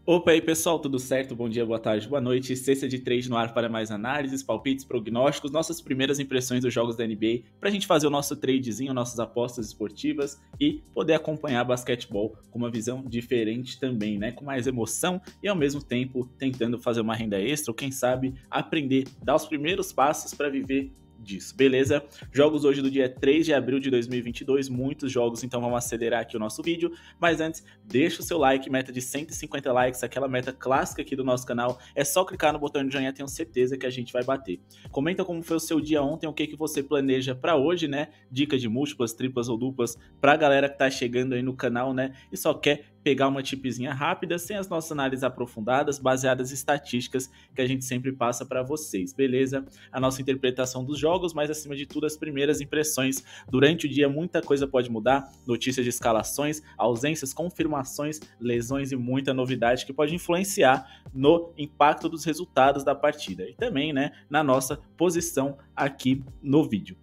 Opa aí pessoal, tudo certo? Bom dia, boa tarde, boa noite. Sexta de trade no ar para mais análises, palpites, prognósticos, nossas primeiras impressões dos jogos da NBA, para a gente fazer o nosso tradezinho, nossas apostas esportivas e poder acompanhar basquetebol com uma visão diferente também, né? Com mais emoção e ao mesmo tempo tentando fazer uma renda extra ou quem sabe aprender, dar os primeiros passos para viver disso, beleza? Jogos hoje do dia 3 de abril de 2022, muitos jogos, então vamos acelerar aqui o nosso vídeo, mas antes, deixa o seu like, meta de 150 likes, aquela meta clássica aqui do nosso canal, é só clicar no botão de joinha, tenho certeza que a gente vai bater. Comenta como foi o seu dia ontem, o que você planeja para hoje, né? Dicas de múltiplas, triplas ou duplas pra galera que tá chegando aí no canal, né? E só quer pegar uma tipzinha rápida, sem as nossas análises aprofundadas, baseadas em estatísticas que a gente sempre passa para vocês, beleza? A nossa interpretação dos jogos, mas acima de tudo as primeiras impressões. Durante o dia muita coisa pode mudar, notícias de escalações, ausências, confirmações, lesões e muita novidade que pode influenciar no impacto dos resultados da partida e também, né, na nossa posição aqui no vídeo.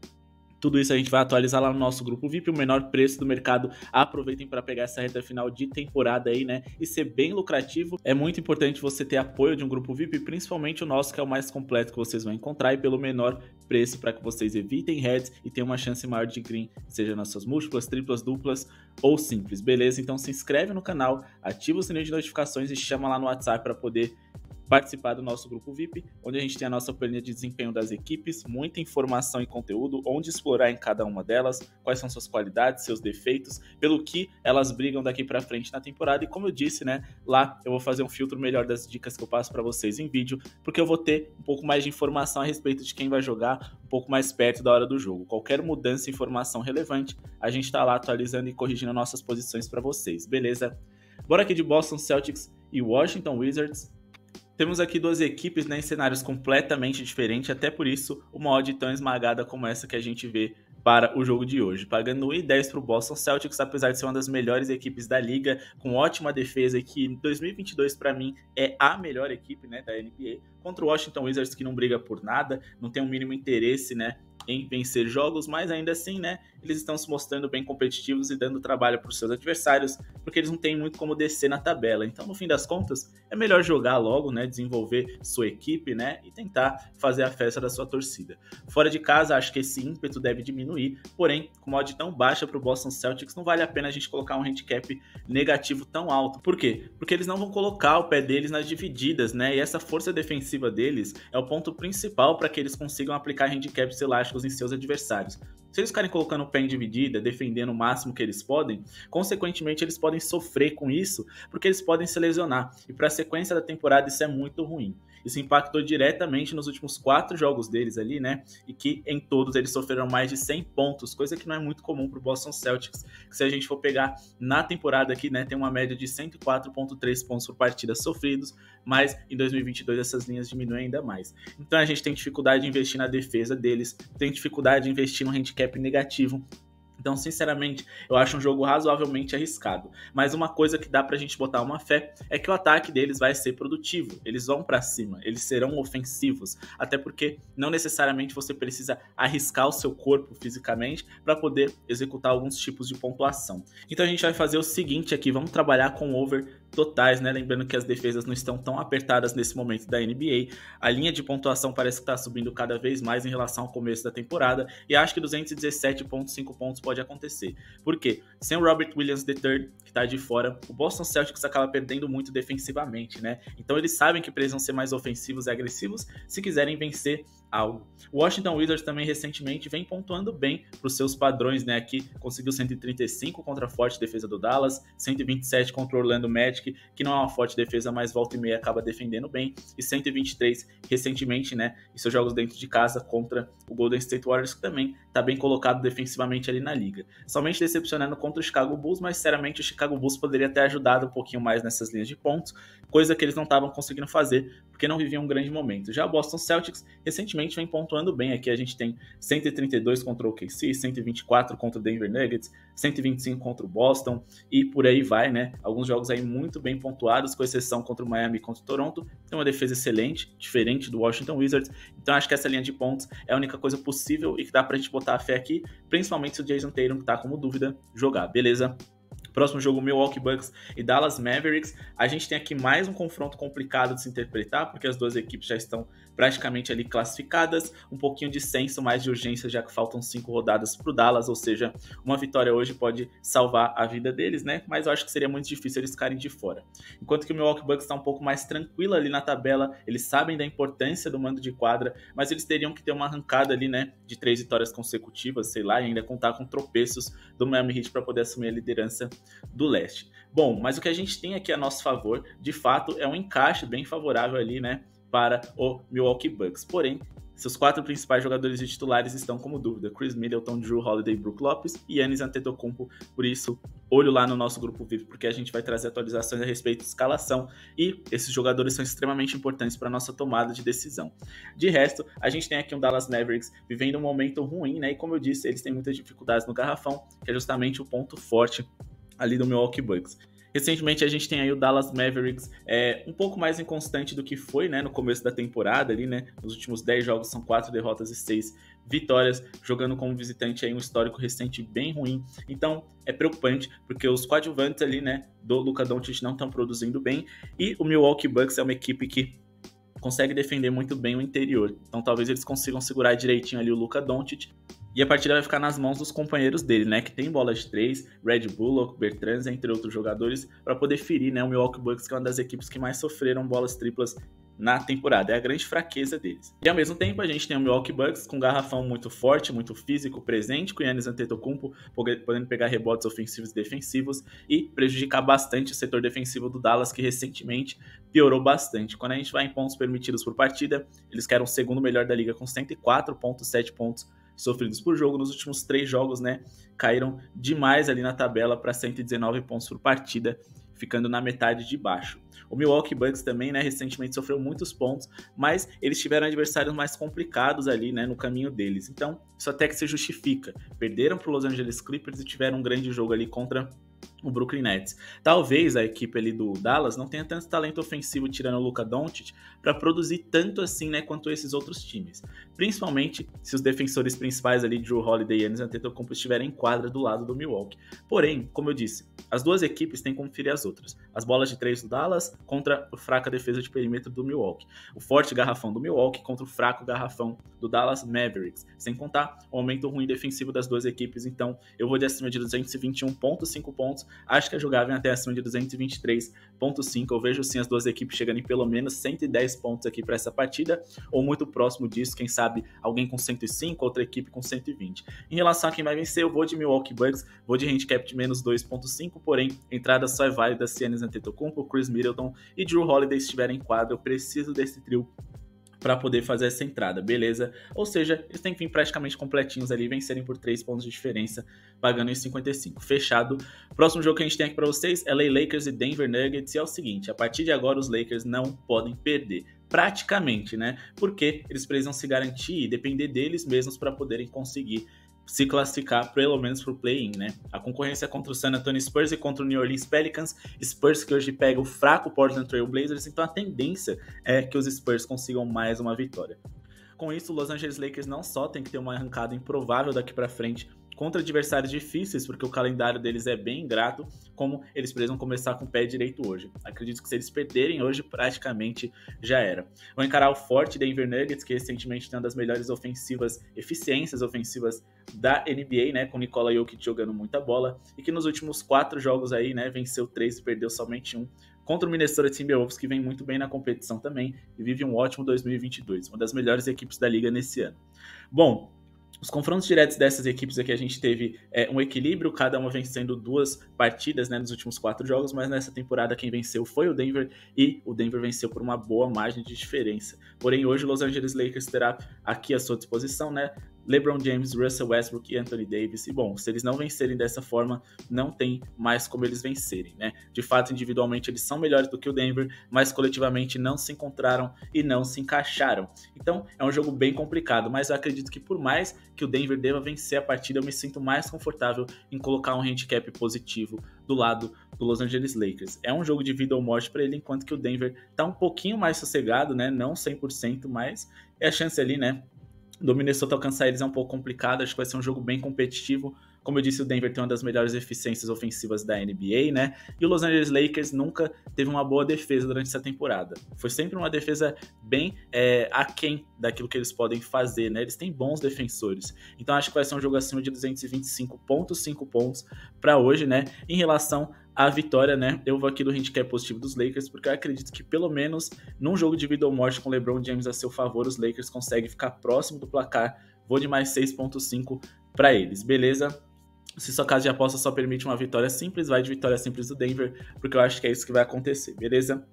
Tudo isso a gente vai atualizar lá no nosso grupo VIP, o menor preço do mercado. Aproveitem para pegar essa reta final de temporada aí, né? E ser bem lucrativo. É muito importante você ter apoio de um grupo VIP, principalmente o nosso, que é o mais completo que vocês vão encontrar, e pelo menor preço, para que vocês evitem heads e tenham uma chance maior de green, seja nas suas múltiplas, triplas, duplas ou simples, beleza? Então se inscreve no canal, ativa o sininho de notificações e chama lá no WhatsApp para poder participar do nosso grupo VIP, onde a gente tem a nossa planilha de desempenho das equipes, muita informação e conteúdo, onde explorar em cada uma delas, quais são suas qualidades, seus defeitos, pelo que elas brigam daqui para frente na temporada. E como eu disse, né, lá eu vou fazer um filtro melhor das dicas que eu passo para vocês em vídeo, porque eu vou ter um pouco mais de informação a respeito de quem vai jogar um pouco mais perto da hora do jogo. Qualquer mudança e informação relevante, a gente está lá atualizando e corrigindo nossas posições para vocês, beleza? Bora aqui de Boston Celtics e Washington Wizards. Temos aqui duas equipes, né, em cenários completamente diferentes, até por isso uma odd tão esmagada como essa que a gente vê para o jogo de hoje. Pagando 1,10 para o Boston Celtics, apesar de ser uma das melhores equipes da liga, com ótima defesa e que em 2022 para mim é a melhor equipe, né, da NBA, contra o Washington Wizards, que não briga por nada, não tem um mínimo interesse, né, em vencer jogos, mas ainda assim, né, eles estão se mostrando bem competitivos e dando trabalho para os seus adversários, porque eles não têm muito como descer na tabela. Então, no fim das contas, é melhor jogar logo, né, desenvolver sua equipe, né, e tentar fazer a festa da sua torcida. Fora de casa, acho que esse ímpeto deve diminuir, porém, com uma odd tão baixa para o Boston Celtics, não vale a pena a gente colocar um handicap negativo tão alto. Por quê? Porque eles não vão colocar o pé deles nas divididas, né, e essa força defensiva deles é o ponto principal para que eles consigam aplicar handicaps elásticos em seus adversários. Se eles ficarem colocando o pé em dividida, defendendo o máximo que eles podem, consequentemente eles podem sofrer com isso, porque eles podem se lesionar. E para a sequência da temporada isso é muito ruim. Isso impactou diretamente nos últimos 4 jogos deles ali, né? E que em todos eles sofreram mais de 100 pontos, coisa que não é muito comum para o Boston Celtics. Que se a gente for pegar na temporada aqui, né, tem uma média de 104,3 pontos por partida sofridos, mas em 2022 essas linhas diminuem ainda mais. Então a gente tem dificuldade de investir na defesa deles, tem dificuldade de investir no handicap negativo. Então, sinceramente, eu acho um jogo razoavelmente arriscado. Mas uma coisa que dá pra gente botar uma fé é que o ataque deles vai ser produtivo. Eles vão pra cima, eles serão ofensivos. Até porque não necessariamente você precisa arriscar o seu corpo fisicamente para poder executar alguns tipos de pontuação. Então a gente vai fazer o seguinte aqui, vamos trabalhar com over totais, né? Lembrando que as defesas não estão tão apertadas nesse momento da NBA. A linha de pontuação parece que está subindo cada vez mais em relação ao começo da temporada. E acho que 217,5 pontos pode acontecer. Por quê? Sem o Robert Williams III, que tá de fora, o Boston Celtics acaba perdendo muito defensivamente, né? Então eles sabem que precisam ser mais ofensivos e agressivos se quiserem vencer algo. O Washington Wizards também recentemente vem pontuando bem para os seus padrões, né? Aqui conseguiu 135 contra a forte defesa do Dallas, 127 contra o Orlando Magic, que não é uma forte defesa, mas volta e meia acaba defendendo bem, e 123 recentemente, né? Em seus jogos dentro de casa contra o Golden State Warriors, que também tá bem colocado defensivamente ali na liga. Somente decepcionando contra o Chicago Bulls, mas sinceramente o Chicago Bulls poderia ter ajudado um pouquinho mais nessas linhas de pontos, coisa que eles não estavam conseguindo fazer, porque não viviam um grande momento. Já o Boston Celtics recentemente vem pontuando bem. Aqui a gente tem 132 contra o OKC, 124 contra o Denver Nuggets, 125 contra o Boston e por aí vai, né? Alguns jogos aí muito bem pontuados, com exceção contra o Miami e contra o Toronto. Tem uma defesa excelente, diferente do Washington Wizards. Então acho que essa linha de pontos é a única coisa possível e que dá pra gente botar a fé aqui, principalmente se o Jason Tatum, que tá como dúvida, jogar, beleza? Próximo jogo, Milwaukee Bucks e Dallas Mavericks. A gente tem aqui mais um confronto complicado de se interpretar, porque as duas equipes já estão praticamente ali classificadas. Um pouquinho de senso, mais de urgência, já que faltam 5 rodadas para o Dallas, ou seja, uma vitória hoje pode salvar a vida deles, né? Mas eu acho que seria muito difícil eles ficarem de fora. Enquanto que o Milwaukee Bucks está um pouco mais tranquilo ali na tabela, eles sabem da importância do mando de quadra, mas eles teriam que ter uma arrancada ali, né, de 3 vitórias consecutivas, sei lá, e ainda contar com tropeços do Miami Heat para poder assumir a liderança do leste. Bom, mas o que a gente tem aqui a nosso favor, de fato, é um encaixe bem favorável ali, né, para o Milwaukee Bucks. Porém, seus 4 principais jogadores de titulares estão como dúvida: Chris Middleton, Jrue Holiday, Brook Lopes e Giannis Antetokounmpo. Por isso, olho lá no nosso grupo VIP, porque a gente vai trazer atualizações a respeito de escalação e esses jogadores são extremamente importantes para a nossa tomada de decisão. De resto, a gente tem aqui um Dallas Mavericks vivendo um momento ruim, né? E como eu disse, eles têm muitas dificuldades no garrafão, que é justamente o ponto forte ali do Milwaukee Bucks. Recentemente a gente tem aí o Dallas Mavericks um pouco mais inconstante do que foi, né, no começo da temporada ali, né? Nos últimos 10 jogos são 4 derrotas e 6 vitórias, jogando como visitante aí um histórico recente bem ruim. Então é preocupante, porque os coadjuvantes ali, né, do Luka Doncic não estão produzindo bem, e o Milwaukee Bucks é uma equipe que consegue defender muito bem o interior. Então talvez eles consigam segurar direitinho ali o Luka Doncic. E a partida vai ficar nas mãos dos companheiros dele, né? Que tem bola de 3, Red Bullock, Bertans, entre outros jogadores, para poder ferir, né, o Milwaukee Bucks, que é uma das equipes que mais sofreram bolas triplas na temporada. É a grande fraqueza deles. E ao mesmo tempo a gente tem o Milwaukee Bucks com um garrafão muito forte, muito físico, presente, com o Giannis Antetokounmpo podendo pegar rebotes ofensivos e defensivos e prejudicar bastante o setor defensivo do Dallas, que recentemente piorou bastante. Quando a gente vai em pontos permitidos por partida, eles querem o segundo melhor da liga com 104,7 pontos sofridos por jogo. Nos últimos 3 jogos, né, caíram demais ali na tabela para 119 pontos por partida, ficando na metade de baixo. O Milwaukee Bucks também, né, recentemente sofreu muitos pontos, mas eles tiveram adversários mais complicados ali, né, no caminho deles. Então, isso até que se justifica. Perderam para o Los Angeles Clippers e tiveram um grande jogo ali contra o Brooklyn Nets. Talvez a equipe ali do Dallas não tenha tanto talento ofensivo tirando o Luka Doncic para produzir tanto assim, né, quanto esses outros times. Principalmente se os defensores principais ali, Jrue Holiday e Giannis Antetokounmpo, estiverem em quadra do lado do Milwaukee. Porém, como eu disse, as duas equipes têm como ferir as outras. As bolas de 3 do Dallas contra a fraca defesa de perímetro do Milwaukee. O forte garrafão do Milwaukee contra o fraco garrafão do Dallas Mavericks. Sem contar o aumento ruim defensivo das duas equipes. Então, eu vou de acima de 221,5 pontos. Acho que é jogável até acima de 223,5. Eu vejo sim as duas equipes chegando em pelo menos 110 pontos aqui para essa partida, ou muito próximo disso, quem sabe alguém com 105, outra equipe com 120. Em relação a quem vai vencer, eu vou de Milwaukee Bucks, vou de handicap de menos 2,5, porém, entrada só é válida se Giannis Antetokounmpo, Chris Middleton e Jrue Holiday estiverem em quadra. Eu preciso desse trio para poder fazer essa entrada, beleza? Ou seja, eles têm que vir praticamente completinhos ali, vencerem por 3 pontos de diferença, pagando em 55. Fechado. Próximo jogo que a gente tem aqui para vocês é LA Lakers e Denver Nuggets, e é o seguinte: a partir de agora os Lakers não podem perder. Praticamente, né? Porque eles precisam se garantir e depender deles mesmos para poderem conseguir se classificar pelo menos para o play-in, né? A concorrência é contra o San Antonio Spurs e contra o New Orleans Pelicans. Spurs que hoje pega o fraco Portland Trail Blazers, então a tendência é que os Spurs consigam mais uma vitória. Com isso, o Los Angeles Lakers não só tem que ter uma arrancada improvável daqui para frente contra adversários difíceis, porque o calendário deles é bem ingrato, como eles precisam começar com o pé direito hoje. Acredito que se eles perderem hoje, praticamente já era. Vão encarar o forte Denver Nuggets, que recentemente tem uma das melhores eficiências ofensivas da NBA, né, com Nikola Jokic jogando muita bola, e que nos últimos 4 jogos aí, né, venceu 3 e perdeu somente 1, contra o Minnesota Timberwolves, que vem muito bem na competição também, e vive um ótimo 2022, uma das melhores equipes da liga nesse ano. Bom, os confrontos diretos dessas equipes aqui a gente teve um equilíbrio, cada uma vencendo 2 partidas, né, nos últimos 4 jogos, mas nessa temporada quem venceu foi o Denver, e o Denver venceu por uma boa margem de diferença. Porém, hoje o Los Angeles Lakers terá aqui à sua disposição, né, LeBron James, Russell Westbrook e Anthony Davis. E bom, se eles não vencerem dessa forma, não tem mais como eles vencerem, né? De fato, individualmente eles são melhores do que o Denver, mas coletivamente não se encontraram e não se encaixaram. Então é um jogo bem complicado, mas eu acredito que por mais que o Denver deva vencer a partida, eu me sinto mais confortável em colocar um handicap positivo do lado do Los Angeles Lakers. É um jogo de vida ou morte para ele, enquanto que o Denver tá um pouquinho mais sossegado, né? Não 100%, mas é a chance ali, né, do Minnesota alcançar eles é um pouco complicado. Acho que vai ser um jogo bem competitivo, Como eu disse, o Denver tem uma das melhores eficiências ofensivas da NBA, né? E o Los Angeles Lakers nunca teve uma boa defesa durante essa temporada. Foi sempre uma defesa bem aquém daquilo que eles podem fazer, né? Eles têm bons defensores. Então acho que vai ser um jogo acima de 225,5 pontos para hoje, né? Em relação à vitória, né? Eu vou aqui do handicap positivo dos Lakers, porque eu acredito que pelo menos num jogo de vida ou morte com o LeBron James a seu favor, os Lakers conseguem ficar próximo do placar. Vou de mais 6,5 para eles, beleza? Se sua casa de aposta só permite uma vitória simples, vai de vitória simples do Denver, porque eu acho que é isso que vai acontecer, beleza?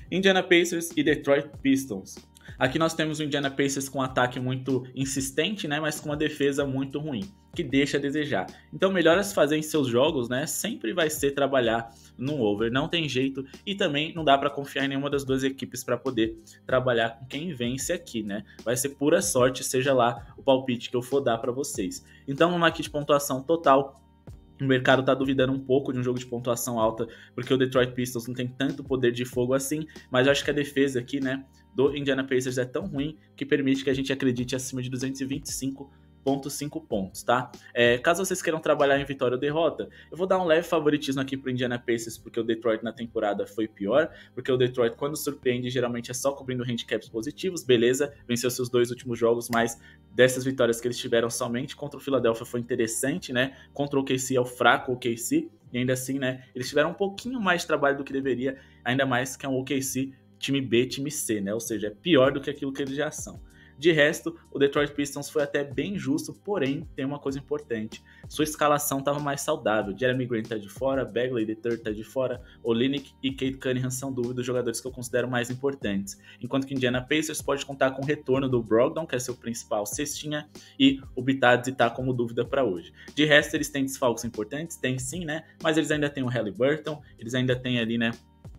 Indiana Pacers e Detroit Pistons. Aqui nós temos o Indiana Pacers com um ataque muito insistente, né, mas com uma defesa muito ruim, que deixa a desejar. Então, melhor a se fazer em seus jogos, né, sempre vai ser trabalhar no over, não tem jeito, e também não dá para confiar em nenhuma das duas equipes para poder trabalhar com quem vence aqui, né? Vai ser pura sorte, seja lá o palpite que eu for dar para vocês. Então, vamos aqui de pontuação total. O mercado tá duvidando um pouco de um jogo de pontuação alta, porque o Detroit Pistons não tem tanto poder de fogo assim, mas eu acho que a defesa aqui, né, do Indiana Pacers é tão ruim que permite que a gente acredite acima de 225,5 pontos, tá? Caso vocês queiram trabalhar em vitória ou derrota, eu vou dar um leve favoritismo aqui pro Indiana Pacers, porque o Detroit na temporada foi pior, porque o Detroit, quando surpreende, geralmente é só cobrindo handicaps positivos, beleza, venceu seus 2 últimos jogos, mas dessas vitórias que eles tiveram somente contra o Philadelphia foi interessante, né? Contra o OKC é o fraco OKC, e ainda assim, né, eles tiveram um pouquinho mais de trabalho do que deveria, ainda mais que é um OKC time B, time C, né? Ou seja, é pior do que aquilo que eles já são. De resto, o Detroit Pistons foi até bem justo, porém, tem uma coisa importante. Sua escalação estava mais saudável. Jeremy Grant tá de fora, Bagley III tá de fora, Olynyk e Cade Cunningham são dúvida os jogadores que eu considero mais importantes. Enquanto que Indiana Pacers pode contar com o retorno do Brogdon, que é seu principal cestinha, e o Bitadze tá como dúvida para hoje. De resto, eles têm desfalques importantes? Tem sim, né? Mas eles ainda têm o Haliburton, eles ainda têm ali, né,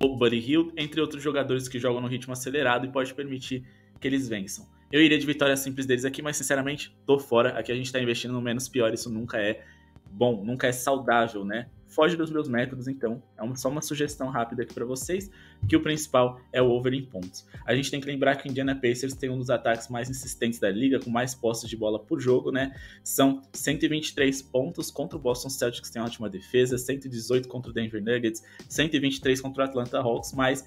o Buddy Hield, entre outros jogadores que jogam no ritmo acelerado e pode permitir que eles vençam. Eu iria de vitória simples deles aqui, mas sinceramente tô fora. Aqui a gente tá investindo no menos pior, isso nunca é bom, nunca é saudável, né? Foge dos meus métodos, então é só uma sugestão rápida aqui para vocês, que o principal é o over em pontos. A gente tem que lembrar que o Indiana Pacers tem um dos ataques mais insistentes da liga, com mais posses de bola por jogo, né? São 123 pontos contra o Boston Celtics, que tem uma ótima defesa, 118 contra o Denver Nuggets, 123 contra o Atlanta Hawks, mas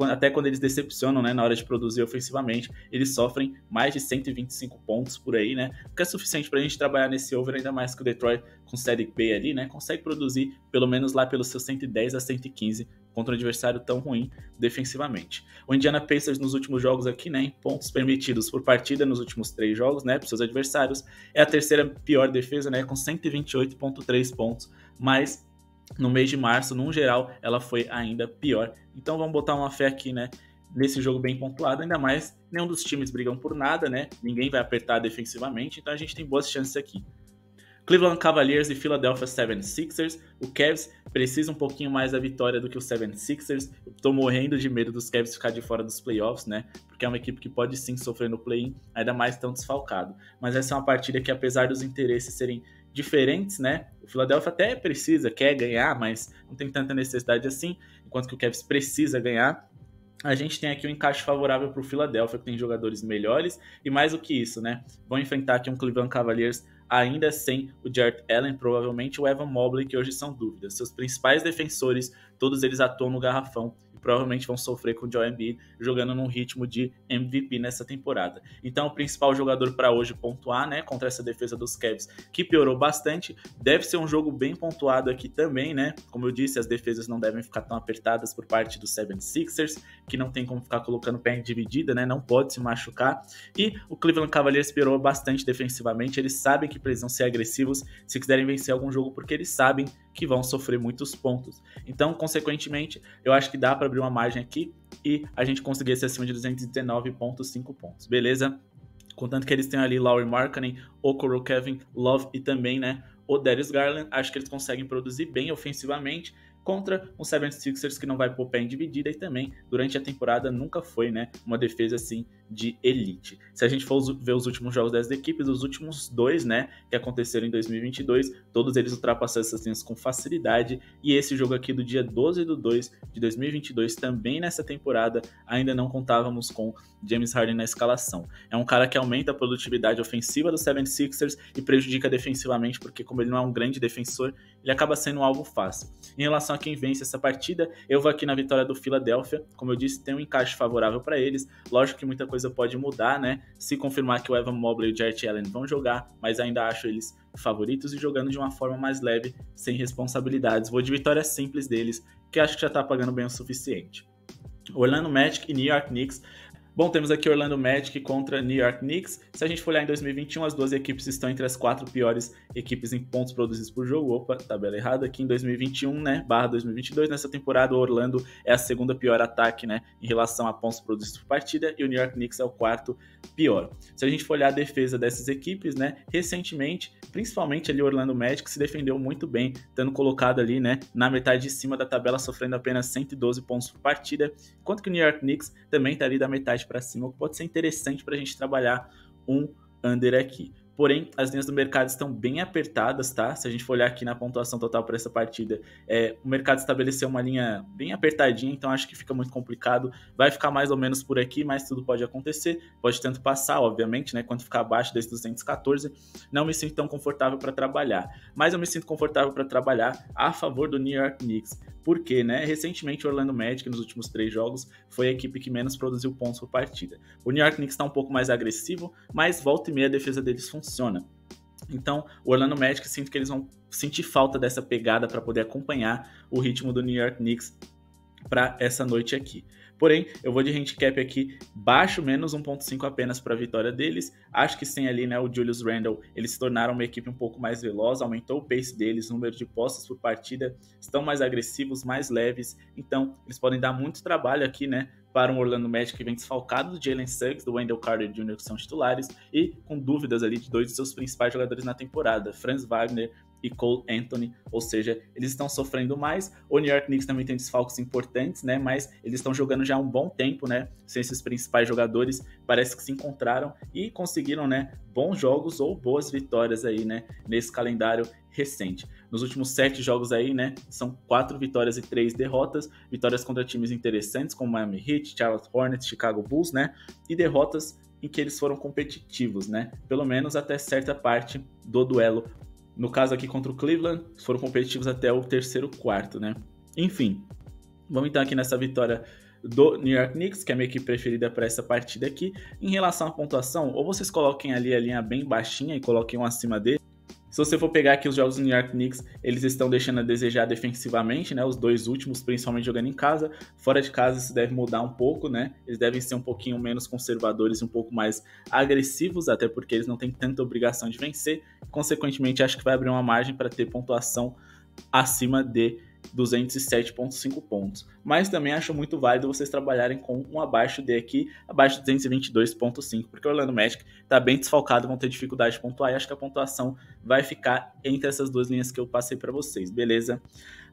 até quando eles decepcionam, né, na hora de produzir ofensivamente, eles sofrem mais de 125 pontos por aí, né? O que é suficiente pra gente trabalhar nesse over, ainda mais que o Detroit com Série B ali, né, consegue produzir pelo menos lá pelos seus 110 a 115 contra um adversário tão ruim defensivamente. O Indiana Pacers nos últimos jogos aqui, né, em pontos permitidos por partida nos últimos 3 jogos, né, para seus adversários, é a terceira pior defesa, né, com 128,3 pontos, mas no mês de março, num geral, ela foi ainda pior. Então vamos botar uma fé aqui, né, nesse jogo bem pontuado, ainda mais nenhum dos times brigam por nada, né, ninguém vai apertar defensivamente, então a gente tem boas chances aqui. Cleveland Cavaliers e Philadelphia 76ers. O Cavs precisa um pouquinho mais da vitória do que o 76ers. Eu tô morrendo de medo dos Cavs ficar de fora dos playoffs, né? Porque é uma equipe que pode sim sofrer no play-in, ainda mais tão desfalcado. Mas essa é uma partida que, apesar dos interesses serem diferentes, né? O Philadelphia até precisa, quer ganhar, mas não tem tanta necessidade assim, enquanto que o Cavs precisa ganhar. A gente tem aqui um encaixe favorável para o Philadelphia, que tem jogadores melhores, e mais do que isso, né? Vão enfrentar aqui um Cleveland Cavaliers ainda sem o Jarrett Allen, provavelmente o Evan Mobley, que hoje são dúvidas. Seus principais defensores, todos eles atuam no garrafão, provavelmente vão sofrer com o Joel Embiid jogando num ritmo de MVP nessa temporada. Então, o principal jogador para hoje pontuar, né, contra essa defesa dos Cavs, que piorou bastante, deve ser um jogo bem pontuado aqui também, né? Como eu disse, as defesas não devem ficar tão apertadas por parte dos 76ers, que não tem como ficar colocando perna dividida, né? Não pode se machucar. E o Cleveland Cavaliers piorou bastante defensivamente, eles sabem que precisam ser agressivos se quiserem vencer algum jogo, porque eles sabem que vão sofrer muitos pontos. Então, consequentemente, eu acho que dá para abrir uma margem aqui e a gente conseguir ser acima de 219,5 pontos, beleza? Contanto que eles tenham ali Lauri Markkanen, Okoro, Kevin Love e também, né, o Darius Garland, acho que eles conseguem produzir bem ofensivamente contra um 76ers que não vai pôr pé em dividida e também, durante a temporada, nunca foi, né, uma defesa assim de elite. Se a gente for ver os últimos jogos dessas equipes, os últimos 2, né, que aconteceram em 2022, todos eles ultrapassaram essas linhas com facilidade, e esse jogo aqui do dia 12/2 de 2022, também nessa temporada, ainda não contávamos com James Harden na escalação. É um cara que aumenta a produtividade ofensiva do 76ers e prejudica defensivamente, porque como ele não é um grande defensor, ele acaba sendo um alvo fácil. Em relação a quem vence essa partida, eu vou aqui na vitória do Philadelphia. Como eu disse, tem um encaixe favorável para eles. Lógico que muita coisa pode mudar, né? Se confirmar que o Evan Mobley e o Jarrett Allen vão jogar, mas ainda acho eles favoritos e jogando de uma forma mais leve, sem responsabilidades. Vou de vitória simples deles, que acho que já tá pagando bem o suficiente. Orlando Magic e New York Knicks. Bom, temos aqui Orlando Magic contra New York Knicks. Se a gente for olhar em 2021, as duas equipes estão entre as 4 piores equipes em pontos produzidos por jogo. Opa, tabela errada aqui em 2021, né, barra 2022. Nessa temporada, o Orlando é a segunda pior ataque, né, em relação a pontos produzidos por partida, e o New York Knicks é o 4º pior. Se a gente for olhar a defesa dessas equipes, né, recentemente, principalmente ali o Orlando Magic se defendeu muito bem, estando colocado ali, né, na metade de cima da tabela, sofrendo apenas 112 pontos por partida, enquanto que o New York Knicks também está ali da metade para cima, o que pode ser interessante para a gente trabalhar um under aqui. Porém, as linhas do mercado estão bem apertadas, tá? Se a gente for olhar aqui na pontuação total para essa partida, o mercado estabeleceu uma linha bem apertadinha, então acho que fica muito complicado. Vai ficar mais ou menos por aqui, mas tudo pode acontecer. Pode tanto passar, obviamente, né? Quanto ficar abaixo desses 214, não me sinto tão confortável para trabalhar. Mas eu me sinto confortável para trabalhar a favor do New York Knicks. Por quê, né? Recentemente, o Orlando Magic, nos últimos 3 jogos, foi a equipe que menos produziu pontos por partida. O New York Knicks está um pouco mais agressivo, mas volta e meia a defesa deles funciona. Então, o Orlando Magic, sinto que eles vão sentir falta dessa pegada para poder acompanhar o ritmo do New York Knicks para essa noite aqui. Porém, eu vou de handicap aqui baixo, menos 1.5 apenas para a vitória deles. Acho que sem ali, né, o Julius Randle, eles se tornaram uma equipe um pouco mais veloz, aumentou o pace deles, o número de posses por partida, estão mais agressivos, mais leves. Então, eles podem dar muito trabalho aqui, né, para um Orlando Magic que vem desfalcado do Jalen Suggs, do Wendell Carter Jr., que são titulares, e com dúvidas ali de 2 de seus principais jogadores na temporada, Franz Wagner e Cole Anthony, ou seja, eles estão sofrendo mais. O New York Knicks também tem desfalques importantes, né, mas eles estão jogando já há um bom tempo, né, sem esses principais jogadores, parece que se encontraram e conseguiram, né, bons jogos ou boas vitórias aí, né, nesse calendário recente. Nos últimos 7 jogos aí, né, são 4 vitórias e 3 derrotas, vitórias contra times interessantes como Miami Heat, Charlotte Hornets, Chicago Bulls, né, e derrotas em que eles foram competitivos, né, pelo menos até certa parte do duelo. No caso aqui contra o Cleveland, foram competitivos até o 3º quarto, né? Enfim, vamos então aqui nessa vitória do New York Knicks, que é a minha equipe preferida para essa partida aqui. Em relação à pontuação, ou vocês coloquem ali a linha bem baixinha e coloquem um acima dele. Se você for pegar aqui os jogos do New York Knicks, eles estão deixando a desejar defensivamente, né? Os 2 últimos, principalmente jogando em casa. Fora de casa isso deve mudar um pouco, né? Eles devem ser um pouquinho menos conservadores, um pouco mais agressivos, até porque eles não têm tanta obrigação de vencer. Consequentemente, acho que vai abrir uma margem para ter pontuação acima de 207.5 pontos. Mas também acho muito válido vocês trabalharem com um abaixo de aqui, abaixo de 222.5, porque o Orlando Magic está bem desfalcado, vão ter dificuldade de pontuar, e acho que a pontuação vai ficar entre essas 2 linhas que eu passei para vocês, beleza?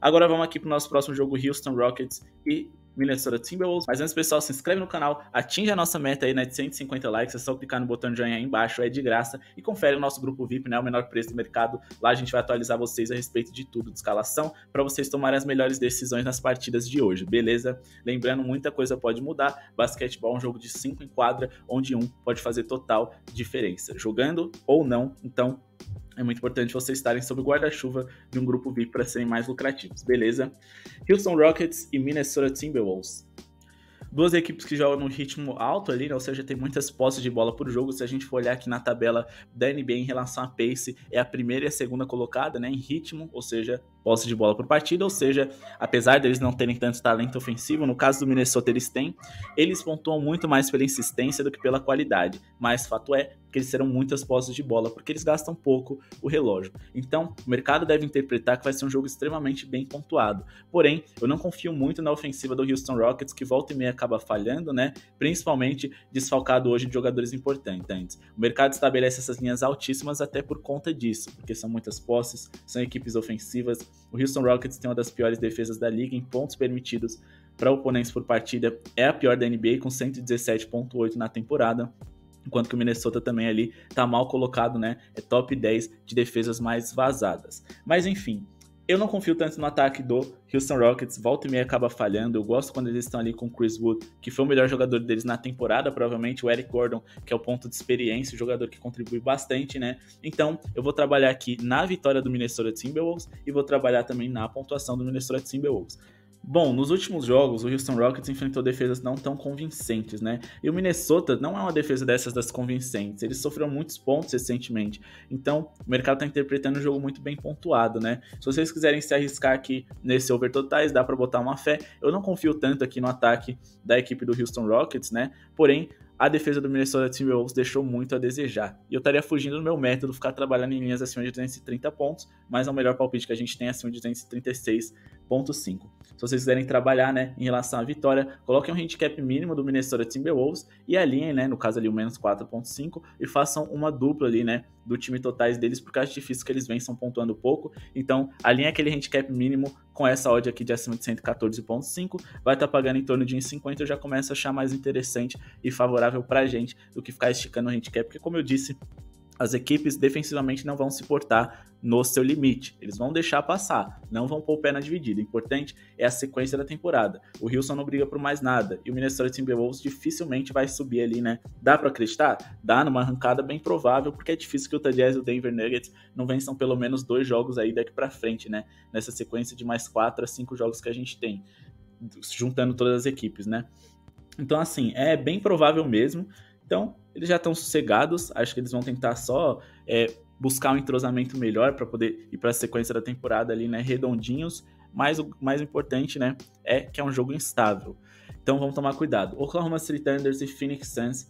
Agora vamos aqui para o nosso próximo jogo, Houston Rockets e Minnesota Timberwolves. Mas antes, pessoal, se inscreve no canal, atinge a nossa meta aí, né, de 150 likes, é só clicar no botão de joinha aí embaixo, é de graça, e confere o nosso grupo VIP, né, o menor preço do mercado. Lá a gente vai atualizar vocês a respeito de tudo, de escalação, para vocês tomarem as melhores decisões nas partidas de hoje, beleza? Lembrando, muita coisa pode mudar, basquetebol é um jogo de 5 em quadra, onde um pode fazer total diferença, jogando ou não, então é muito importante vocês estarem sob o guarda-chuva de um grupo VIP para serem mais lucrativos, beleza? Houston Rockets e Minnesota Timberwolves. 2 equipes que jogam no ritmo alto ali, né? Ou seja, tem muitas posses de bola por jogo. Se a gente for olhar aqui na tabela da NBA em relação a pace, é a primeira e a segunda colocada, né, em ritmo, ou seja, posse de bola por partida, ou seja, apesar deles não terem tanto talento ofensivo, no caso do Minnesota eles têm, eles pontuam muito mais pela insistência do que pela qualidade, mas fato é que eles terão muitas posses de bola, porque eles gastam pouco o relógio. Então, o mercado deve interpretar que vai ser um jogo extremamente bem pontuado. Porém, eu não confio muito na ofensiva do Houston Rockets, que volta e meia acaba falhando, né? Principalmente desfalcado hoje de jogadores importantes. O mercado estabelece essas linhas altíssimas até por conta disso, porque são muitas posses, são equipes ofensivas. O Houston Rockets tem uma das piores defesas da liga em pontos permitidos para oponentes por partida é a pior da NBA, com 117,8 na temporada. Enquanto que o Minnesota também ali tá mal colocado, né? É top 10 de defesas mais vazadas. Mas enfim, eu não confio tanto no ataque do Houston Rockets, volta e meia acaba falhando. Eu gosto quando eles estão ali com o Chris Wood, que foi o melhor jogador deles na temporada, provavelmente o Eric Gordon, que é o ponto de experiência, o jogador que contribui bastante, né? Então, eu vou trabalhar aqui na vitória do Minnesota Timberwolves e vou trabalhar também na pontuação do Minnesota Timberwolves. Bom, nos últimos jogos, o Houston Rockets enfrentou defesas não tão convincentes, né? E o Minnesota não é uma defesa dessas das convincentes. Eles sofreram muitos pontos recentemente. Então, o mercado está interpretando um jogo muito bem pontuado, né? Se vocês quiserem se arriscar aqui nesse over totais, dá para botar uma fé. Eu não confio tanto aqui no ataque da equipe do Houston Rockets, né? Porém, a defesa do Minnesota Timberwolves deixou muito a desejar. E eu estaria fugindo do meu método, ficar trabalhando em linhas acima de 230 pontos, mas é o melhor palpite que a gente tem acima de 236,5. Se vocês quiserem trabalhar, né, em relação à vitória, coloquem um handicap mínimo do Minnesota Timberwolves e alinhem, né, no caso ali o menos 4,5 e façam uma dupla ali, né, do time totais deles, porque acho difícil que eles vençam pontuando pouco. Então, alinha aquele handicap mínimo com essa odd aqui de acima de 114,5, vai estar pagando em torno de 1,50, eu já começo a achar mais interessante e favorável pra gente do que ficar esticando o handicap, porque como eu disse, as equipes defensivamente não vão se portar no seu limite, eles vão deixar passar, não vão pôr o pé na dividida. O importante é a sequência da temporada. O Houston não briga por mais nada e o Minnesota Timberwolves dificilmente vai subir ali, né? Dá pra acreditar? Dá, numa arrancada bem provável, porque é difícil que o Utah Jazz e o Denver Nuggets não vençam pelo menos 2 jogos aí daqui pra frente, né? Nessa sequência de mais 4 a 5 jogos que a gente tem, juntando todas as equipes, né? Então, assim, é bem provável mesmo. Então, eles já estão sossegados, acho que eles vão tentar só buscar um entrosamento melhor para poder ir para a sequência da temporada ali, né, redondinhos, mas o mais importante, né, é que é um jogo instável. Então vamos tomar cuidado. Oklahoma City Thunders e Phoenix Suns.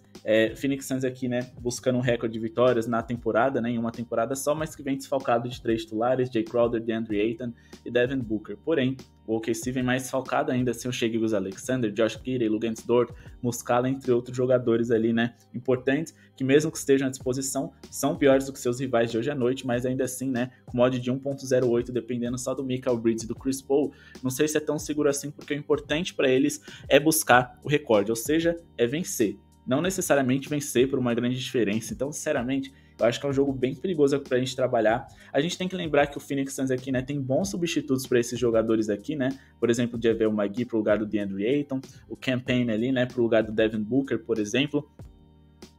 Phoenix Suns aqui, né, buscando um recorde de vitórias na temporada, né, em uma temporada só, mas que vem desfalcado de 3 titulares, Jay Crowder, DeAndre Ayton e Devin Booker. Porém, o OKC vem mais desfalcado ainda, sem o Shai Gilgeous-Alexander, Josh Giddey, Luguentz Dort, Muscala, entre outros jogadores ali, né, importantes, que mesmo que estejam à disposição, são piores do que seus rivais de hoje à noite, mas ainda assim, né, com mod de 1.08, dependendo só do Mikal Bridges e do Chris Paul, não sei se é tão seguro assim, porque o importante para eles é buscar o recorde, ou seja, é vencer. Não necessariamente vencer por uma grande diferença. Então, sinceramente, eu acho que é um jogo bem perigoso pra gente trabalhar. A gente tem que lembrar que o Phoenix Suns aqui, né, tem bons substitutos para esses jogadores aqui, né? Por exemplo, o JaVale McGee pro lugar do DeAndre Ayton, o Cam Payne ali, né, pro lugar do Devin Booker, por exemplo.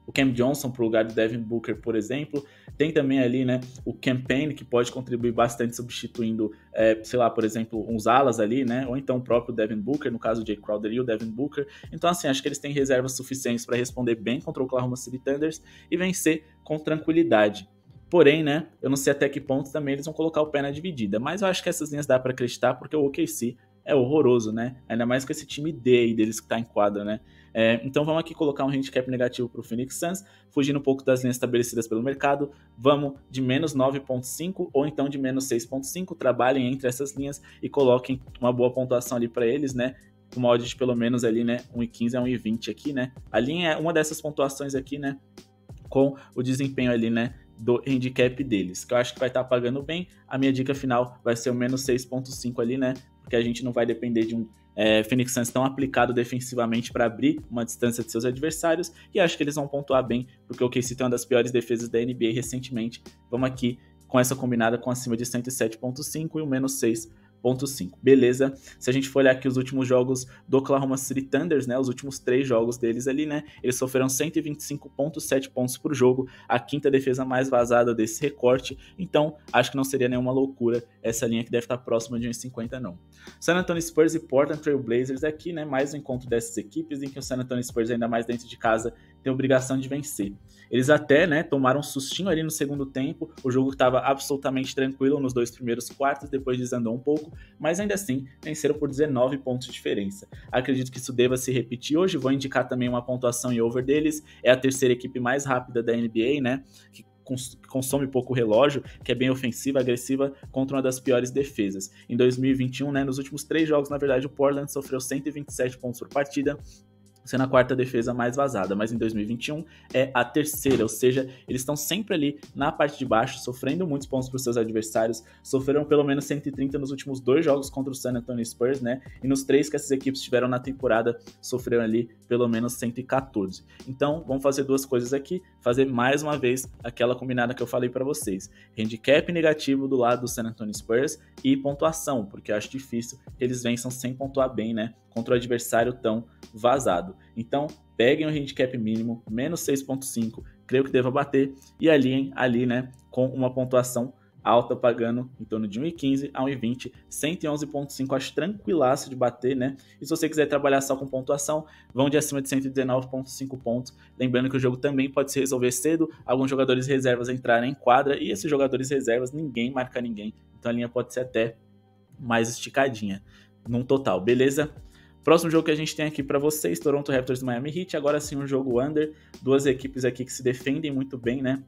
O Cam Johnson pro lugar do Devin Booker, por exemplo. Tem também ali, né, o Cam Payne, que pode contribuir bastante substituindo, sei lá, por exemplo, uns alas ali, né, ou então o próprio Devin Booker, no caso o Jay Crowder e o Devin Booker. Então, assim, acho que eles têm reservas suficientes para responder bem contra o Oklahoma City Thunders e vencer com tranquilidade. Porém, né, eu não sei até que ponto também eles vão colocar o pé na dividida, mas eu acho que essas linhas dá para acreditar, porque o OKC é horroroso, né? Ainda mais com esse time D aí deles que tá em quadra, né? Então vamos aqui colocar um handicap negativo pro Phoenix Suns, fugindo um pouco das linhas estabelecidas pelo mercado. Vamos de menos 9.5 ou então de menos 6.5, trabalhem entre essas linhas e coloquem uma boa pontuação ali para eles, né? Com uma odd de pelo menos ali, né, 1,15 a 1,20 aqui, né? A linha é uma dessas pontuações aqui, né, com o desempenho ali, né, do handicap deles, que eu acho que vai estar pagando bem. A minha dica final vai ser o menos 6.5 ali, né, porque a gente não vai depender de um Phoenix Suns tão aplicado defensivamente para abrir uma distância de seus adversários, e acho que eles vão pontuar bem, porque o OKC tem uma das piores defesas da NBA recentemente. Vamos aqui com essa combinada com acima de 107.5 e o menos 6.5. Beleza? Se a gente for olhar aqui os últimos jogos do Oklahoma City Thunders, né, os últimos 3 jogos deles ali, né, eles sofreram 125.7 pontos por jogo, a quinta defesa mais vazada desse recorte. Então, acho que não seria nenhuma loucura essa linha, que deve estar próxima de 1,50 não. San Antonio Spurs e Portland Trail Blazers aqui, né, mais um encontro dessas equipes, em que o San Antonio Spurs, ainda mais dentro de casa, tem a obrigação de vencer. Eles até, né, tomaram um sustinho ali no segundo tempo, o jogo estava absolutamente tranquilo nos 2 primeiros quartos, depois desandou um pouco, mas ainda assim venceram por 19 pontos de diferença. Acredito que isso deva se repetir hoje. Vou indicar também uma pontuação e over deles. É a terceira equipe mais rápida da NBA, né, que consome pouco relógio, que é bem ofensiva, agressiva, contra uma das piores defesas. Em 2021, né, nos últimos 3 jogos, na verdade, o Portland sofreu 127 pontos por partida, sendo a quarta defesa mais vazada, mas em 2021 é a terceira, ou seja, eles estão sempre ali na parte de baixo, sofrendo muitos pontos para os seus adversários, sofreram pelo menos 130 nos últimos 2 jogos contra o San Antonio Spurs, né? E nos 3 que essas equipes tiveram na temporada, sofreram ali pelo menos 114. Então, vamos fazer 2 coisas aqui, fazer mais uma vez aquela combinada que eu falei para vocês. Handicap negativo do lado do San Antonio Spurs e pontuação, porque eu acho difícil que eles vençam sem pontuar bem, né? Contra o adversário tão vazado. Então, peguem o handicap mínimo, menos 6.5, creio que deva bater, e aliem ali, né, com uma pontuação alta, pagando em torno de 1,15 a 1,20, 111.5, acho tranquilaço de bater, né? E se você quiser trabalhar só com pontuação, vão de acima de 119.5 pontos. Lembrando que o jogo também pode se resolver cedo, alguns jogadores reservas entrarem em quadra, e esses jogadores reservas, ninguém marca ninguém, então a linha pode ser até mais esticadinha, num total, beleza? Próximo jogo que a gente tem aqui para vocês, Toronto Raptors e Miami Heat, agora sim um jogo under, 2 equipes aqui que se defendem muito bem, né?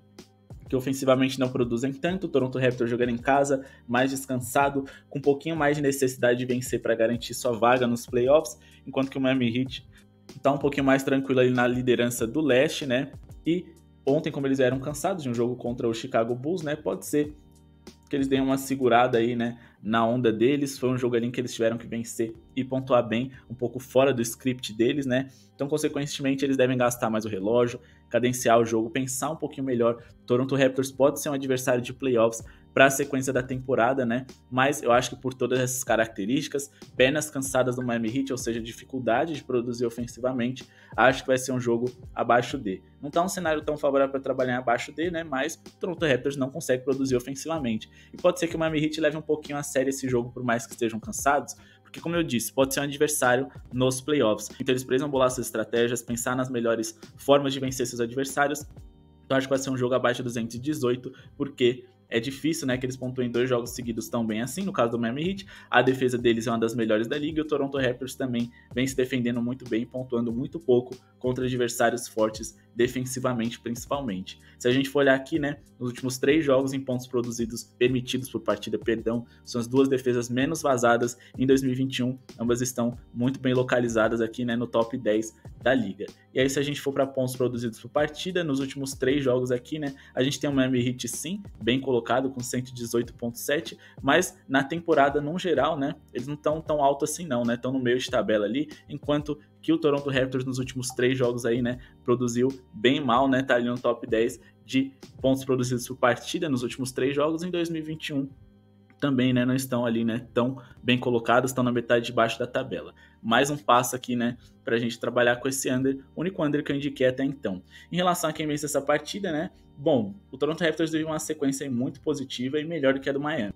Que ofensivamente não produzem tanto, o Toronto Raptors jogando em casa, mais descansado, com um pouquinho mais de necessidade de vencer para garantir sua vaga nos playoffs, enquanto que o Miami Heat está um pouquinho mais tranquilo ali na liderança do leste, né? E ontem, como eles eram cansados de um jogo contra o Chicago Bulls, né? Pode ser que eles deem uma segurada aí, né, na onda deles. Foi um jogo ali em que eles tiveram que vencer e pontuar bem, um pouco fora do script deles, né? Então, consequentemente, eles devem gastar mais o relógio, cadenciar o jogo, pensar um pouquinho melhor. Toronto Raptors pode ser um adversário de playoffs para a sequência da temporada, né? Mas eu acho que por todas essas características, pernas cansadas do Miami Heat, ou seja, dificuldade de produzir ofensivamente, acho que vai ser um jogo abaixo D. Não tá um cenário tão favorável para trabalhar abaixo D, né? Mas o Toronto Raptors não consegue produzir ofensivamente. E pode ser que o Miami Heat leve um pouquinho a sério esse jogo, por mais que estejam cansados, porque, como eu disse, pode ser um adversário nos playoffs. Então eles precisam bolar suas estratégias, pensar nas melhores formas de vencer seus adversários. Então acho que vai ser um jogo abaixo de 218, porque é difícil, né, que eles pontuem 2 jogos seguidos tão bem assim. No caso do Miami Heat, a defesa deles é uma das melhores da liga, e o Toronto Raptors também vem se defendendo muito bem, pontuando muito pouco contra adversários fortes defensivamente, principalmente. Se a gente for olhar aqui, né, nos últimos 3 jogos em pontos produzidos, permitidos por partida, são as 2 defesas menos vazadas em 2021, ambas estão muito bem localizadas aqui, né, no top 10 da liga. E aí, se a gente for para pontos produzidos por partida, nos últimos 3 jogos aqui, né, a gente tem o Miami Heat sim, bem colocado com 118.7, mas na temporada, no geral, né, eles não estão tão alto assim não, né, estão no meio de tabela ali, enquanto que o Toronto Raptors nos últimos 3 jogos aí, né, produziu bem mal, né, tá ali no top 10 de pontos produzidos por partida nos últimos 3 jogos. Em 2021 também, né, não estão ali, né, tão bem colocados, estão na metade de baixo da tabela. Mais um passo aqui, né, pra gente trabalhar com esse under, o único under que eu indiquei até então. Em relação a quem vence essa partida, né, bom, o Toronto Raptors teve uma sequência muito positiva e melhor do que a do Miami.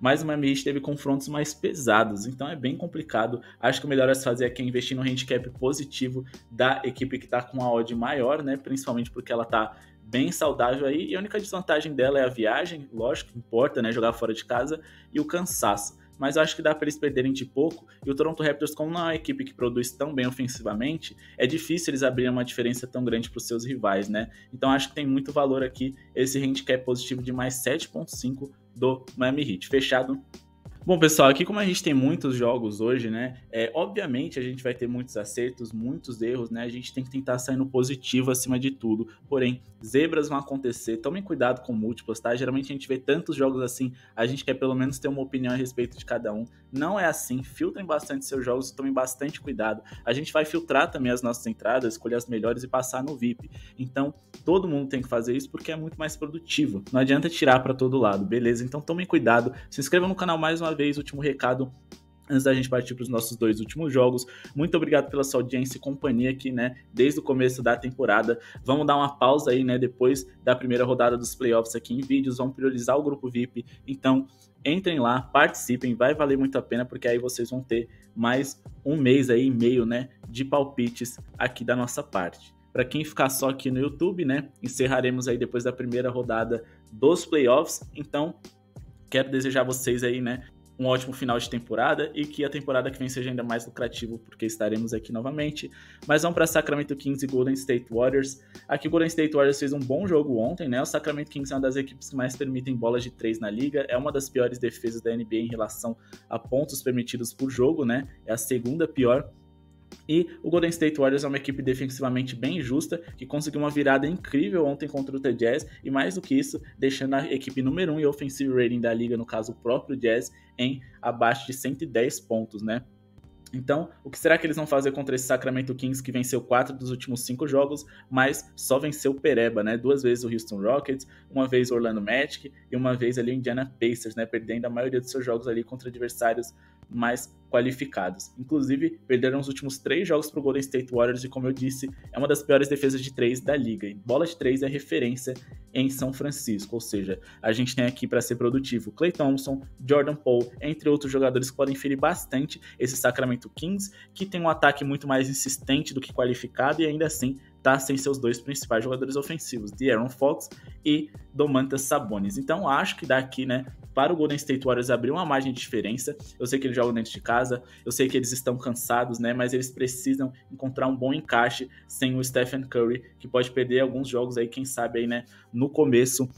Mas o Miami Heat teve confrontos mais pesados, então é bem complicado. Acho que o melhor a se fazer aqui é investir no handicap positivo da equipe que está com uma odd maior, né? Principalmente porque ela está bem saudável aí, e a única desvantagem dela é a viagem, lógico que importa, né? Jogar fora de casa, e o cansaço. Mas eu acho que dá para eles perderem de pouco, e o Toronto Raptors, como não é uma equipe que produz tão bem ofensivamente, é difícil eles abrirem uma diferença tão grande para os seus rivais, né? Então acho que tem muito valor aqui esse handicap positivo de mais 7.5 do Miami Heat. Fechado? Bom, pessoal, aqui como a gente tem muitos jogos hoje, né, obviamente a gente vai ter muitos acertos, muitos erros, né, a gente tem que tentar sair no positivo acima de tudo, porém, zebras vão acontecer, tomem cuidado com múltiplas, tá? Geralmente a gente vê tantos jogos assim, a gente quer pelo menos ter uma opinião a respeito de cada um, não é assim, filtrem bastante seus jogos e tomem bastante cuidado, a gente vai filtrar também as nossas entradas, escolher as melhores e passar no VIP, então todo mundo tem que fazer isso porque é muito mais produtivo, não adianta tirar para todo lado, beleza? Então tomem cuidado, se inscrevam no canal mais uma vez, último recado antes da gente partir para os nossos 2 últimos jogos. Muito obrigado pela sua audiência e companhia aqui, né, desde o começo da temporada. Vamos dar uma pausa aí, né, depois da primeira rodada dos playoffs aqui em vídeos, vamos priorizar o grupo VIP, então entrem lá, participem, vai valer muito a pena, porque aí vocês vão ter mais um mês aí e meio, né, de palpites aqui da nossa parte. Para quem ficar só aqui no YouTube, né, encerraremos aí depois da primeira rodada dos playoffs, então quero desejar a vocês aí, né, um ótimo final de temporada e que a temporada que vem seja ainda mais lucrativo, porque estaremos aqui novamente. Mas vamos para Sacramento Kings e Golden State Warriors. Aqui o Golden State Warriors fez um bom jogo ontem, né? O Sacramento Kings é uma das equipes que mais permitem bolas de 3 na liga, é uma das piores defesas da NBA em relação a pontos permitidos por jogo, né? É a segunda pior. E o Golden State Warriors é uma equipe defensivamente bem justa, que conseguiu uma virada incrível ontem contra o Utah Jazz, e mais do que isso, deixando a equipe número 1 em offensive rating da liga, no caso o próprio Jazz, em abaixo de 110 pontos, né? Então, o que será que eles vão fazer contra esse Sacramento Kings que venceu 4 dos últimos 5 jogos, mas só venceu o Pereba, né? 2 vezes o Houston Rockets, uma vez o Orlando Magic e uma vez ali o Indiana Pacers, né? Perdendo a maioria dos seus jogos ali contra adversários mais qualificados. Inclusive, perderam os últimos 3 jogos para o Golden State Warriors e, como eu disse, é uma das piores defesas de 3 da liga. E bola de 3 é referência em São Francisco, ou seja, a gente tem aqui para ser produtivo Klay Thompson, Jordan Poole, entre outros jogadores que podem ferir bastante esse Sacramento Kings, que tem um ataque muito mais insistente do que qualificado e ainda assim tá sem seus 2 principais jogadores ofensivos, De'Aaron Fox e Domantas Sabonis. Então acho que daqui, né, para o Golden State Warriors abrir uma margem de diferença. Eu sei que eles jogam dentro de casa, eu sei que eles estão cansados, né, mas eles precisam encontrar um bom encaixe sem o Stephen Curry, que pode perder alguns jogos aí, quem sabe aí, né, no começo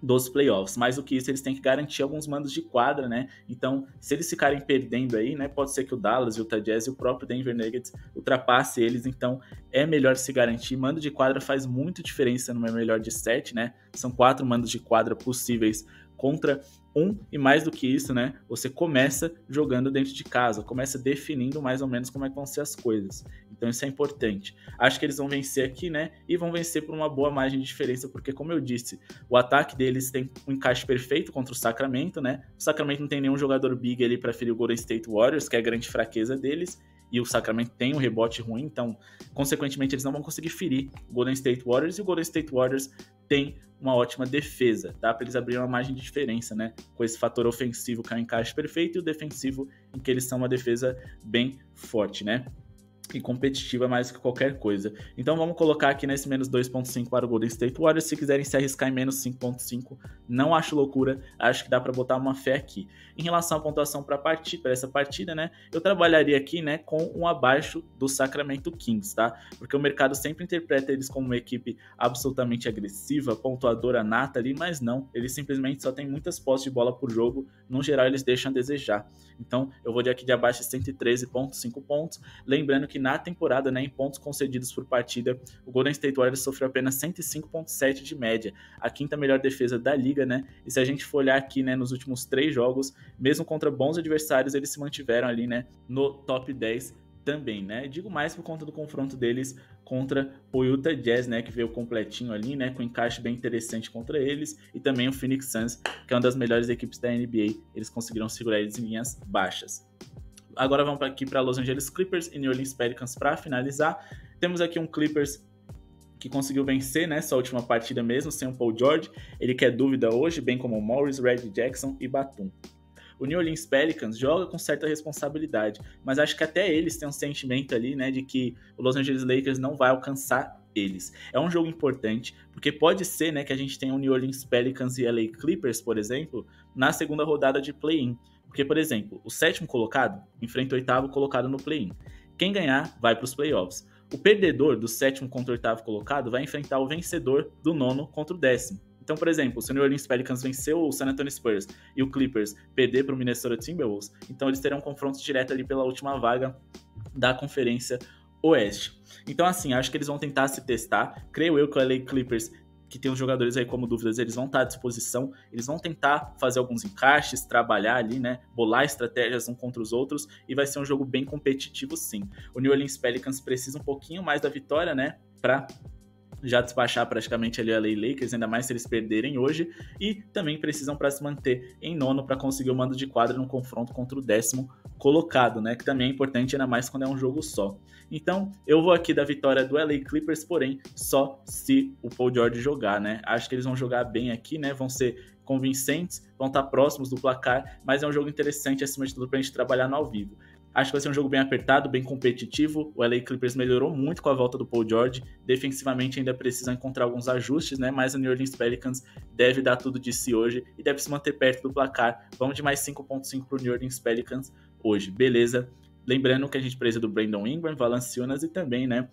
dos playoffs. Mais do que isso, eles têm que garantir alguns mandos de quadra, né? Então, se eles ficarem perdendo aí, né, pode ser que o Dallas, o Utah Jazz e o próprio Denver Nuggets ultrapasse eles, então é melhor se garantir. Mando de quadra faz muita diferença numa melhor de 7, né? São 4 mandos de quadra possíveis contra um, e mais do que isso, né, você começa jogando dentro de casa, começa definindo mais ou menos como é que vão ser as coisas. Então isso é importante. Acho que eles vão vencer aqui, né, e vão vencer por uma boa margem de diferença, porque, como eu disse, o ataque deles tem um encaixe perfeito contra o Sacramento, né, o Sacramento não tem nenhum jogador big ali para ferir o Golden State Warriors, que é a grande fraqueza deles, e o Sacramento tem um rebote ruim, então, consequentemente, eles não vão conseguir ferir o Golden State Warriors, e o Golden State Warriors tem uma ótima defesa, dá para eles abrirem uma margem de diferença, né? Com esse fator ofensivo que é um encaixe perfeito e o defensivo em que eles são uma defesa bem forte, né? E competitiva mais que qualquer coisa. Então vamos colocar aqui nesse menos 2.5 para o Golden State Warriors. Se quiserem se arriscar em menos 5.5, não acho loucura, acho que dá para botar uma fé aqui. Em relação à pontuação para essa partida, né, eu trabalharia aqui, né, com um abaixo do Sacramento Kings, tá? Porque o mercado sempre interpreta eles como uma equipe absolutamente agressiva, pontuadora nata ali, mas não, eles simplesmente só têm muitas posses de bola por jogo, no geral eles deixam a desejar. Então eu vou de aqui de abaixo de 113.5 pontos, lembrando que na temporada, né, em pontos concedidos por partida, o Golden State Warriors sofreu apenas 105.7 de média, a quinta melhor defesa da liga, né? E se a gente for olhar aqui, né, nos últimos 3 jogos, mesmo contra bons adversários, eles se mantiveram ali, né, no top 10 também, né? Digo mais por conta do confronto deles contra o Utah Jazz, né, que veio completinho ali, né, com um encaixe bem interessante contra eles, e também o Phoenix Suns, que é uma das melhores equipes da NBA, eles conseguiram segurar eles em linhas baixas. Agora vamos aqui para Los Angeles Clippers e New Orleans Pelicans para finalizar. Temos aqui um Clippers que conseguiu vencer, né, sua última partida mesmo, sem o Paul George. Ele quer dúvida hoje, bem como Morris, Red Jackson e Batum. O New Orleans Pelicans joga com certa responsabilidade, mas acho que até eles têm um sentimento ali, né, de que o Los Angeles Lakers não vai alcançar eles. É um jogo importante, porque pode ser, né, que a gente tenha o New Orleans Pelicans e LA Clippers, por exemplo, na segunda rodada de play-in. Porque, por exemplo, o 7º colocado enfrenta o 8º colocado no play-in. Quem ganhar vai para os playoffs. O perdedor do 7º contra o 8º colocado vai enfrentar o vencedor do 9º contra o 10º. Então, por exemplo, se o New Orleans Pelicans venceu o San Antonio Spurs e o Clippers perder para o Minnesota Timberwolves, então eles terão um confronto direto ali pela última vaga da Conferência Oeste. Então, assim, acho que eles vão tentar se testar. Creio eu que o LA Clippers, que tem os jogadores aí como dúvidas, eles vão estar à disposição, eles vão tentar fazer alguns encaixes, trabalhar ali, né, bolar estratégias um contra os outros, e vai ser um jogo bem competitivo, sim. O New Orleans Pelicans precisa um pouquinho mais da vitória, né, para já despachar praticamente ali a LA Lakers, ainda mais se eles perderem hoje, e também precisam para se manter em 9º para conseguir o mando de quadra no confronto contra o 10º colocado, né, que também é importante, ainda mais quando é um jogo só. Então, eu vou aqui da vitória do LA Clippers, porém, só se o Paul George jogar, né? Acho que eles vão jogar bem aqui, né? Vão ser convincentes, vão estar próximos do placar, mas é um jogo interessante, acima de tudo, pra gente trabalhar no ao vivo. Acho que vai ser um jogo bem apertado, bem competitivo. O LA Clippers melhorou muito com a volta do Paul George. Defensivamente ainda precisam encontrar alguns ajustes, né? Mas o New Orleans Pelicans deve dar tudo de si hoje e deve se manter perto do placar. Vamos de mais 5.5 para o New Orleans Pelicans hoje, beleza? Lembrando que a gente precisa do Brandon Ingram, Valanciunas e também, né,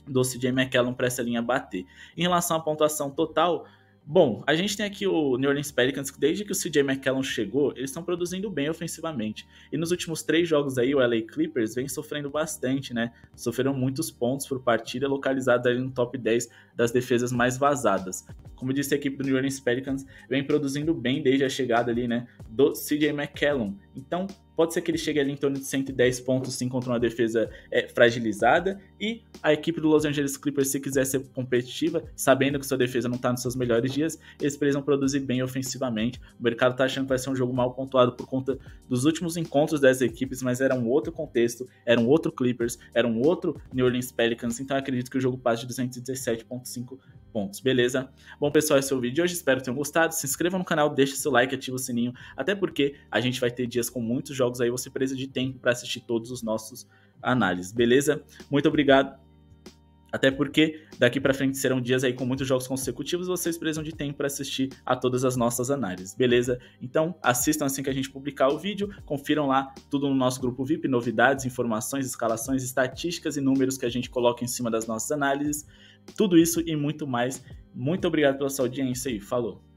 do CJ McCollum para essa linha bater. Em relação à pontuação total, Bom, a gente tem aqui o New Orleans Pelicans, que desde que o CJ McCollum chegou, eles estão produzindo bem ofensivamente. E nos últimos 3 jogos aí, o LA Clippers vem sofrendo bastante, né? Sofreram muitos pontos por partida, localizados ali no top 10 das defesas mais vazadas. Como eu disse, a equipe do New Orleans Pelicans vem produzindo bem desde a chegada ali, né, do CJ McCollum. Então, pode ser que ele chegue ali em torno de 110 pontos, sim, contra uma defesa fragilizada. E a equipe do Los Angeles Clippers, se quiser ser competitiva, sabendo que sua defesa não está nos seus melhores dias, eles precisam produzir bem ofensivamente. O mercado está achando que vai ser um jogo mal pontuado por conta dos últimos encontros dessas equipes, mas era um outro contexto, era um outro Clippers, era um outro New Orleans Pelicans, então eu acredito que o jogo passe de 217,5 pontos, beleza? Bom, pessoal, esse é o vídeo de hoje, espero que tenham gostado. Se inscrevam no canal, deixe seu like, ative o sininho, até porque a gente vai ter dias com muitos jogos aí, você precisa de tempo para assistir todos os nossos análises, beleza? Muito obrigado. Até porque daqui para frente serão dias aí com muitos jogos consecutivos, vocês precisam de tempo para assistir a todas as nossas análises, beleza? Então assistam assim que a gente publicar o vídeo, confiram lá tudo no nosso grupo VIP, novidades, informações, escalações, estatísticas e números que a gente coloca em cima das nossas análises, tudo isso e muito mais. Muito obrigado pela sua audiência e falou!